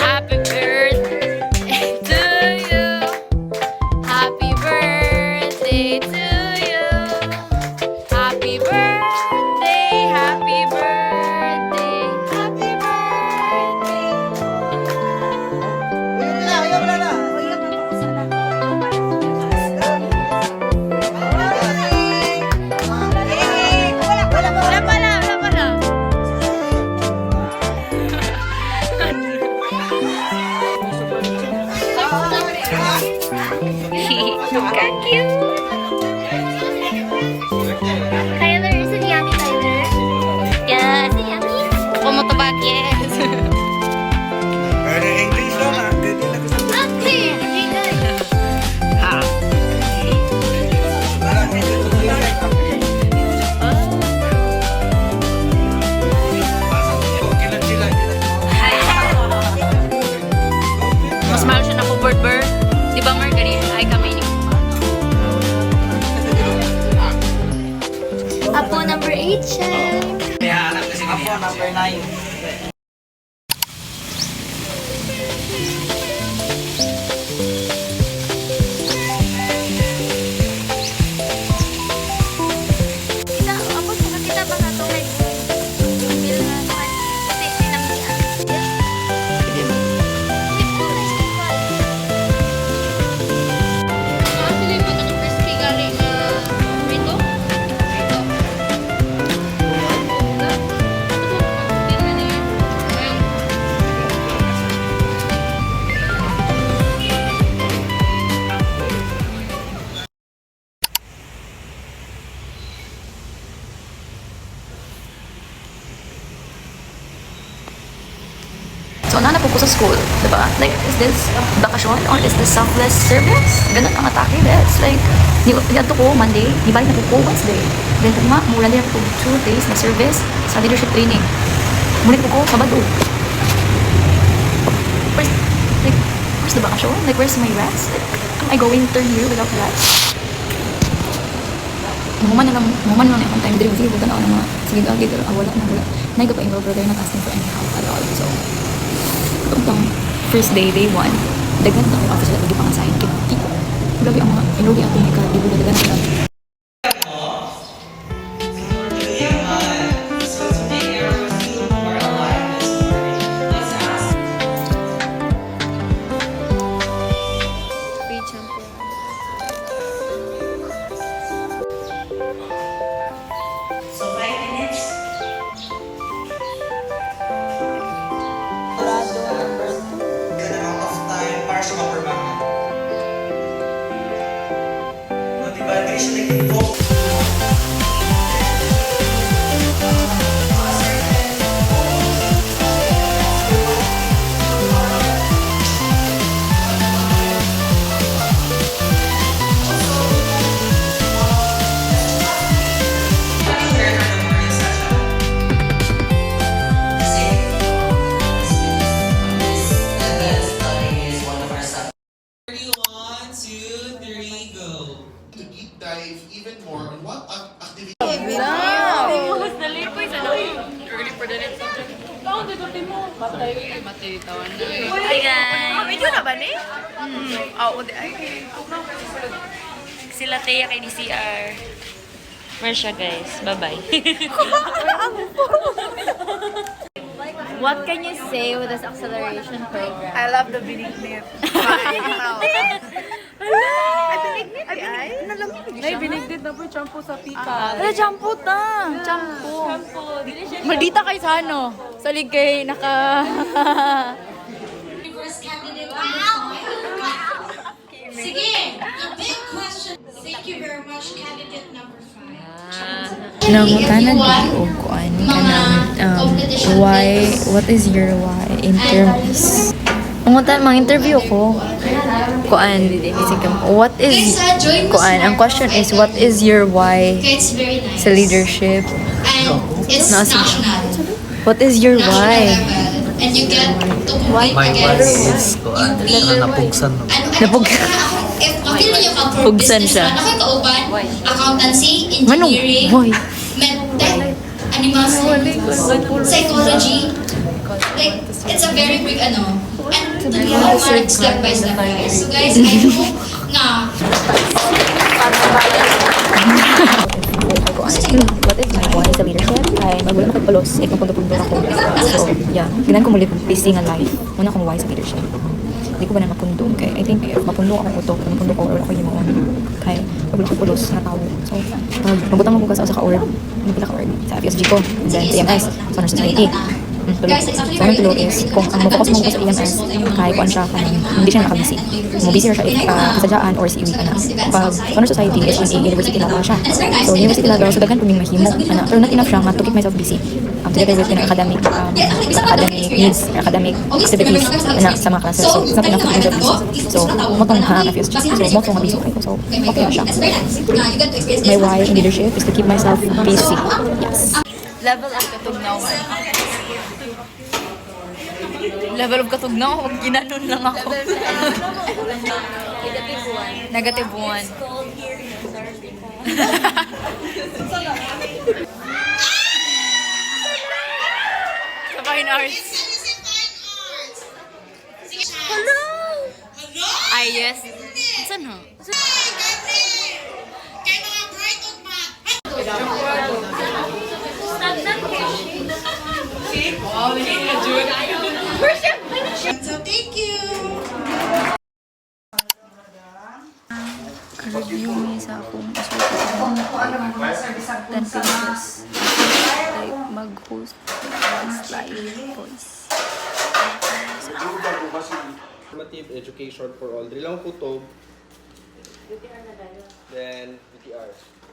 Happy birthday to you. Happy birthday to you. Happy birthday, happy birthday, happy Wala pala. Thank you. Tyler, is it yummy, Tyler? Yeah, is it yummy? Kumutubag, yes. Pero English lang ah. Hindi na gusto ko. Okay, ha. Mas mahal siya na po, Bert. Di ba, Margarine? Ay, kami ni Apo number 8 siya. Ako, number 9. Kita, ako sa kita ba nga ito? Like, feel na naman. Kasi, sinamdihan. Actually, mo ito crispy galing rito. So, nanapog ko sa school, diba? Like, is this bakasyon or is this selfless service? Ganun ang atake, that's like, niyadto ko Monday, di balik na po ko Wednesday. Then, mula din po 2 days na service sa leadership training. Munit po ko Sabado. Where's the bakasyon? Like, where's my rest? Like, am I going third year without rest? Muman na lang akong time review. Huwag na ako na mga, sige, wala. Naiga pa involved, but they're not asking for any help at all. So, itong first day 1, daghan na yung office na lagi pang assign. Grabe ang mga inuwi ang kumika, di ba daghan sila. Even more on what activity. Hi guys! Video na ba ni? Oo, di ay. Sila Thea kay DCR. Marsha guys, bye-bye. What can you say with this acceleration program? I love the binignit. Ay, binignit na po champo sa pika. Wala, shampoo ta! Shampoo! Maldita kay sa ano? Sa ligay, naka... First candidate Sige, the big question. Thank you very much, candidate number 5. Nangutanan ko kuan kanang why, what is your why in terms Mangutan, mga interview ko kuan what is kuan ang question is what is your why Okay, it's very nice. sa leadership And it's No, national. what is your National why level. And you get to compete My against is kuan, napugsan mo. ano, Napug- if for Hugsan business siya. man. Ako yung kauban, accountancy, Ano? engineering, Why? medtech, animal science, psychology. Like, it's a very big ano. And to be hard step by step, guys. So guys, I hope na What is my point sa leadership? Ay magwala makagpalos, ay magpunta-punta ako. So, yeah. Ginan ko muli busy nga life. Muna akong wise sa leadership. Hindi ko ba na mapundong. Kaya I think if mapundong ako ito, mapundong ko or ako yung mga kaya magwala ko pulos na tao. So, pag mabutang ako sa ka-org, nagpila ka-org sa FSG ko, and then sa EMS, sa Honor Society. Guys, it's actually So, ang tulo is, kung ang mag-focus mo sa EMS, kaya kuan siya, hindi siya nakabisi. Mabisi siya if kasadyaan or si iwi ka na. Pag Honor Society is in a university level siya. So, university level, so daghan puming mahimo. Pero not enough siya nga to keep myself busy. Together with academic needs, academic activities sa mga classes. So, it's not enough to keep myself busy. So, motong FSG. So, motong busy ko. So, okay na siya. My why in leadership is to keep myself busy. Yes. Level of katugnawan. Level of katugnawan, huwag ginanon lang ako. Negative 1. Sa fine arts. Hello! Ay, yes. Saan ha? So thank you. Review me sa akong isuot 10 pages. Like, mag-host live voice. Formative education for all. Dili lang kutob. Then VTR.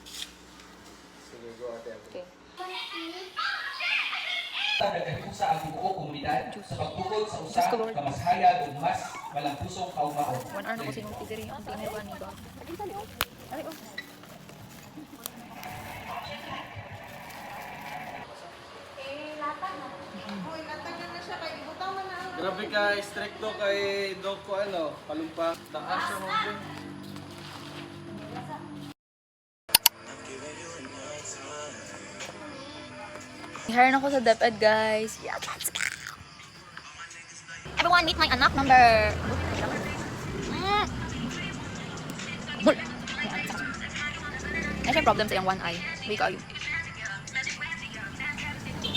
Sige, go ate. Okay. Kung sa ang buo komunidad sa pagtukod sa usa ka mas hayag ug mas malampusong kaumaon. 1 hour na ko sinong pizzeria. Ang tingin ba ni ba? Ay, oh. Grabe ka, stricto kay Doc ko ano, palumpa. Taas siya mo. Hire na ko sa DepEd, guys. Yeah, let's go! Everyone, meet my anak number... Ay, siya problem sa iyang one eye. Wait, kayo.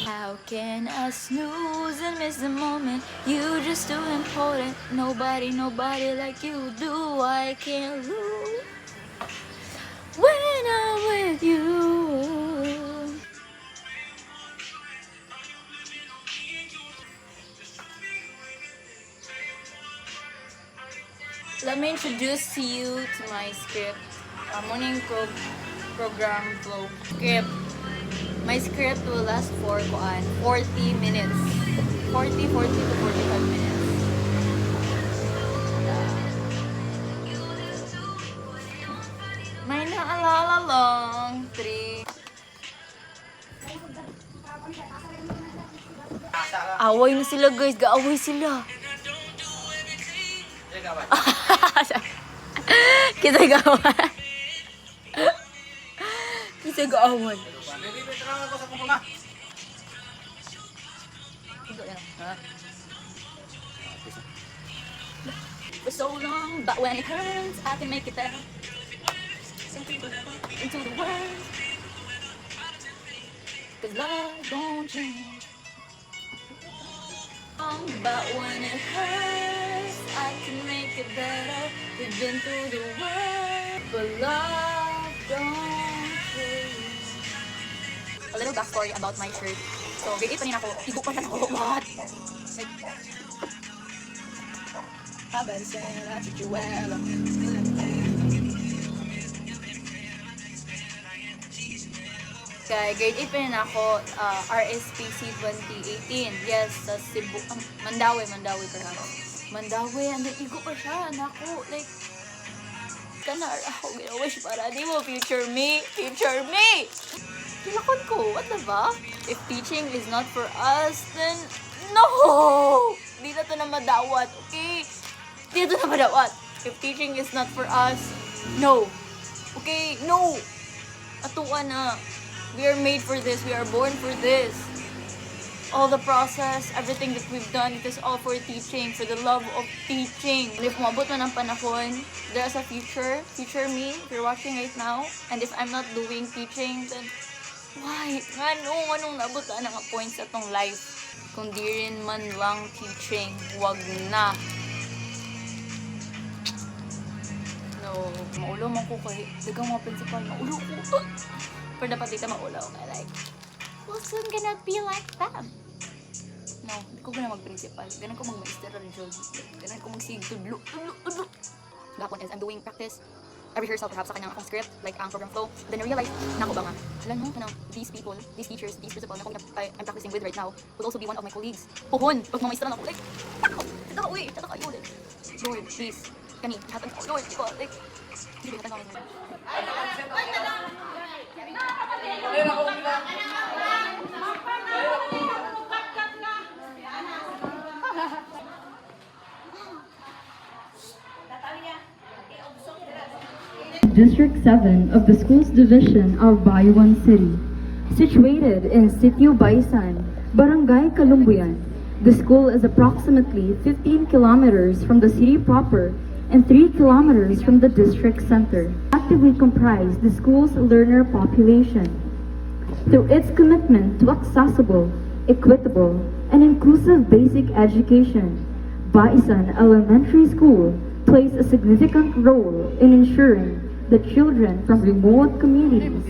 How can I snooze and miss the moment? You just too important. Nobody like you do. I can't lose when I'm with you. Let me introduce you to my script. Morning program flow script. My script will last for 40 minutes. 40 to 45 minutes. May naalala lang. 3. Away na sila, guys. Gaaway sila. Kita gawan. Kita gawan. For so long, but when it hurts, I can make it better. Into the world. 'Cause love don't change. But when it hurts, I can make it better. We've been through the world, but love don't change. A little backstory about my shirt. So, grade 8 pa rin ako. Igo pa rin ako. What? Habang sa Chuchuela. Kaya grade 8 pa rin ako, RSPC 2018. Yes, sa Cebu, Mandawi perhaps. Mandawi, andun, igo pa siya, naku, like, kanar ako ginawish para di mo future me. Kinakon ko, what na ba? If teaching is not for us, then, no! Di na to na madawat, okay? Di na to na madawat. If teaching is not for us, No. Okay, no. Atuan na. We are made for this. We are born for this. All the process, everything that we've done, it is all for teaching, for the love of teaching. And if umabot man ang panahon, there's a future me, if you're watching right now, and if I'm not doing teaching, then why? Anong naabot na nga points sa tong life? Kung di rin man lang teaching, wag na. No, maulo man ko kay dagang mga principal, maulo ko. Pero dapat dito maulaw ka, like, We'll soon gonna be like them. no, hindi ko gana mag-principal. Ganun ko mag-masteral job. Ganun ko mag-sig tudlo. Gapon is I'm doing practice, a rehearsal perhaps sa kanyang akong script, like ang program flow. Then I realized, nako ba nga, alam mo, kanang these people, these teachers, these principal na I'm practicing with right now, will also be one of my colleagues. Puhon, pag mamaistran ako, like, tata ka, uy, tata ka, yun. Lord, please, kani, hatan ko, Lord, ikaw, like, hindi ba hatan ko, Lord. District 7 of the Schools Division of Bayuan City. Situated in Sitio Baisan, Barangay Kalumbuyan, the school is approximately 15 kilometers from the city proper and 3 kilometers from the district center. Actively comprise the school's learner population. Through its commitment to accessible, equitable, and inclusive basic education, Baisan Elementary School plays a significant role in ensuring that children from remote communities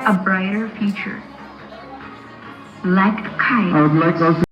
a brighter future. Like a kite. I would like also